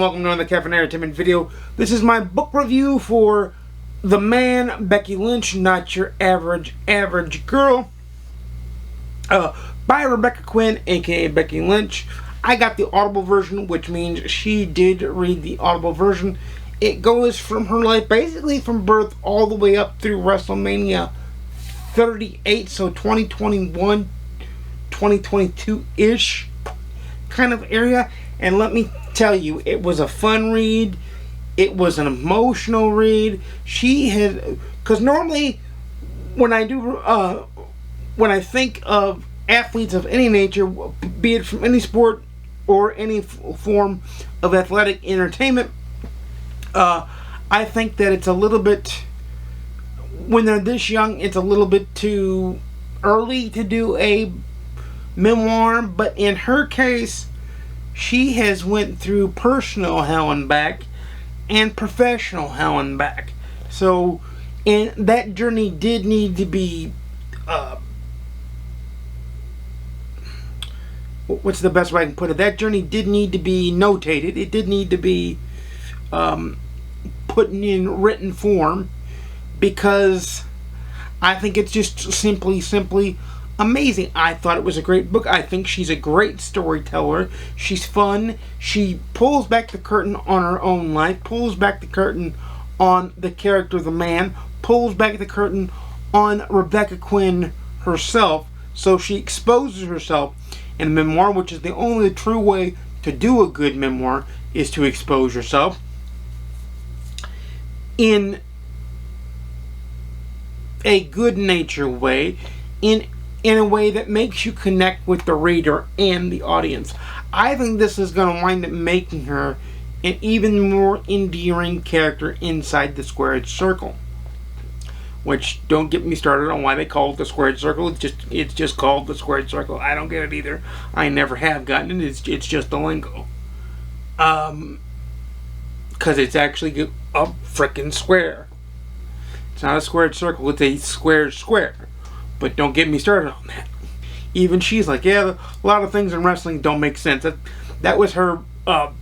and welcome to another Caffeinated Entertainment video. This is my book review for The Man, Becky Lynch, Not Your Average Girl, by Rebecca Quinn, aka Becky Lynch. I got the Audible version, which means she did read the Audible version. It goes from her life, basically from birth all the way up through WrestleMania 38, so 2021, 2022-ish kind of area. And let me tell you, it was a fun read. It was an emotional read. She had, because normally when I do, when I think of athletes of any nature, be it from any sport or any form of athletic entertainment, I think that it's a little bit, when they're this young, it's a little bit too early to do a memoir. But in her case, she has went through personal hell and back and professional hell and back. So, and that journey did need to be, what's the best way I can put it? That journey did need to be notated. It did need to be put in written form, because I think it's just simply amazing. I thought it was a great book. I think she's a great storyteller. She's fun. She pulls back the curtain on her own life, pulls back the curtain on the character of the man, pulls back the curtain on Rebecca Quinn herself. So she exposes herself in a memoir, which is the only true way to do a good memoir, is to expose yourself in a good-natured way, in a way that makes you connect with the reader and the audience. I think this is going to wind up making her an even more endearing character inside the squared circle. Which, don't get me started on why they call it the squared circle. It's just called the squared circle. I don't get it either. I never have gotten it. It's just a lingo. Because it's actually a frickin' square. It's not a squared circle. It's a square square. But don't get me started on that. Even she's like, yeah, a lot of things in wrestling don't make sense. That was her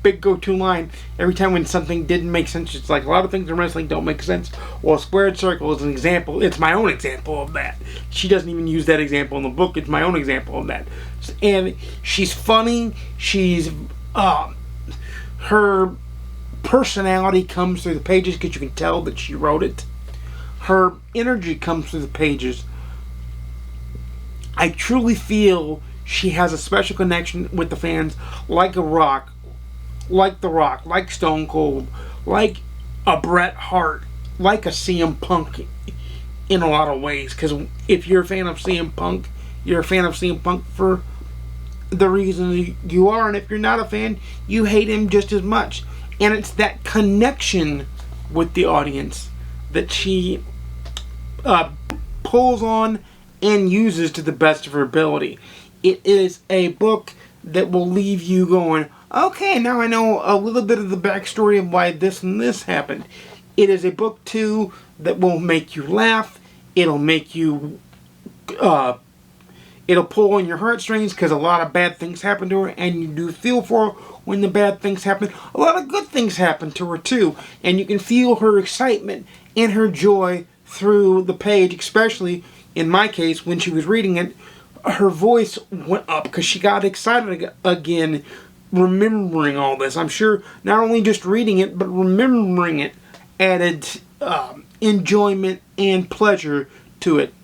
big go-to line. Every time when something didn't make sense, it's like, a lot of things in wrestling don't make sense. Well, a squared circle is an example. It's my own example of that. She doesn't even use that example in the book. It's my own example of that. And she's funny. She's, her personality comes through the pages, because you can tell that she wrote it. Her energy comes through the pages. I truly feel she has a special connection with the fans, like a Rock, like The Rock, like Stone Cold, like a Bret Hart, like a CM Punk in a lot of ways. Because if you're a fan of CM Punk, you're a fan of CM Punk for the reason you are. And if you're not a fan, you hate him just as much. And it's that connection with the audience that she pulls on and uses to the best of her ability. It is a book that will leave you going, okay, now I know a little bit of the backstory of why this and this happened. It is a book, too, that will make you laugh. It'll make you, it'll pull on your heartstrings, because a lot of bad things happen to her, and you do feel for her when the bad things happen. A lot of good things happen to her, too, and you can feel her excitement and her joy through the page, especially in my case, when she was reading it, her voice went up because she got excited again, remembering all this. I'm sure not only just reading it, but remembering it added enjoyment and pleasure to it.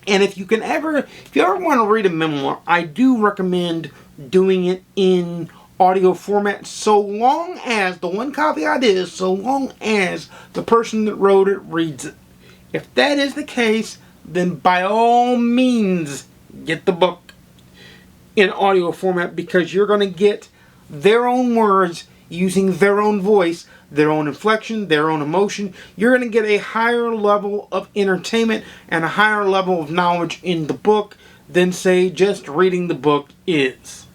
And if you ever want to read a memoir, I do recommend doing it in audio format, so long as, the one caveat is, so long as the person that wrote it reads it. If that is the case, then by all means get the book in audio format, because you're going to get their own words using their own voice, their own inflection, their own emotion. You're going to get a higher level of entertainment and a higher level of knowledge in the book than, say, just reading the book is.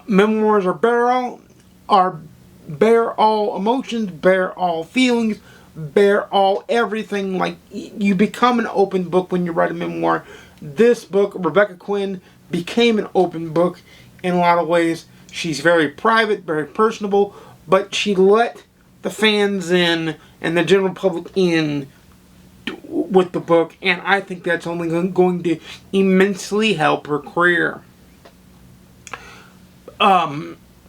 Memoirs are bare all emotions, bare all feelings, bear all everything. Like, you become an open book when you write a memoir. This book, Rebecca Quinn, became an open book in a lot of ways, She's very private, very personable, but she let the fans in and the general public in with the book, and I think that's only going to immensely help her career.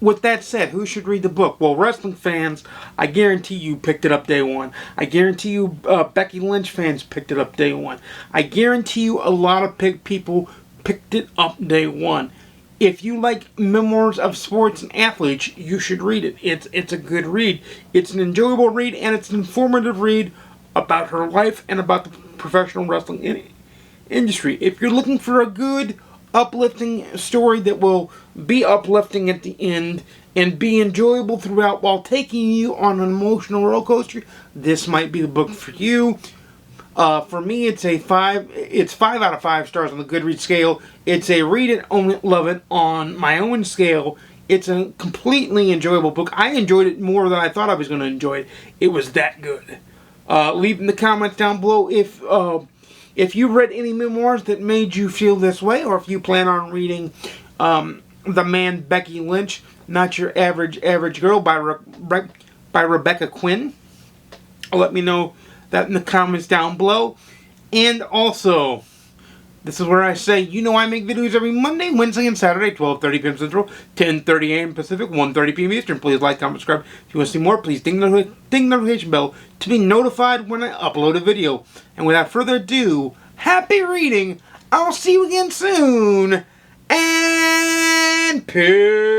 With that said, who should read the book? Well, wrestling fans, I guarantee you picked it up day one. I guarantee you Becky Lynch fans picked it up day one. I guarantee you a lot of people picked it up day one. If you like memoirs of sports and athletes, you should read it. It's a good read. It's an enjoyable read, and it's an informative read about her life and about the professional wrestling industry. If you're looking for a good, uplifting story that will be uplifting at the end and be enjoyable throughout while taking you on an emotional roller coaster, this might be the book for you. For me, it's 5 out of 5 stars on the GoodReads scale. It's a read it, own it, love it on my own scale. It's a completely enjoyable book. I enjoyed it more than I thought I was going to enjoy it. It was that good. Leave in the comments down below if you read any memoirs that made you feel this way, or if you plan on reading The Man, Becky Lynch, Not Your Average Girl by Rebecca Quinn. Let me know that in the comments down below. And also, this is where I say, you know I make videos every Monday, Wednesday, and Saturday, 12:30 p.m. Central, 10:30 a.m. Pacific, 1:30 p.m. Eastern. Please like, comment, subscribe. If you want to see more, please ding the notification bell to be notified when I upload a video. And without further ado, happy reading. I'll see you again soon. And peace.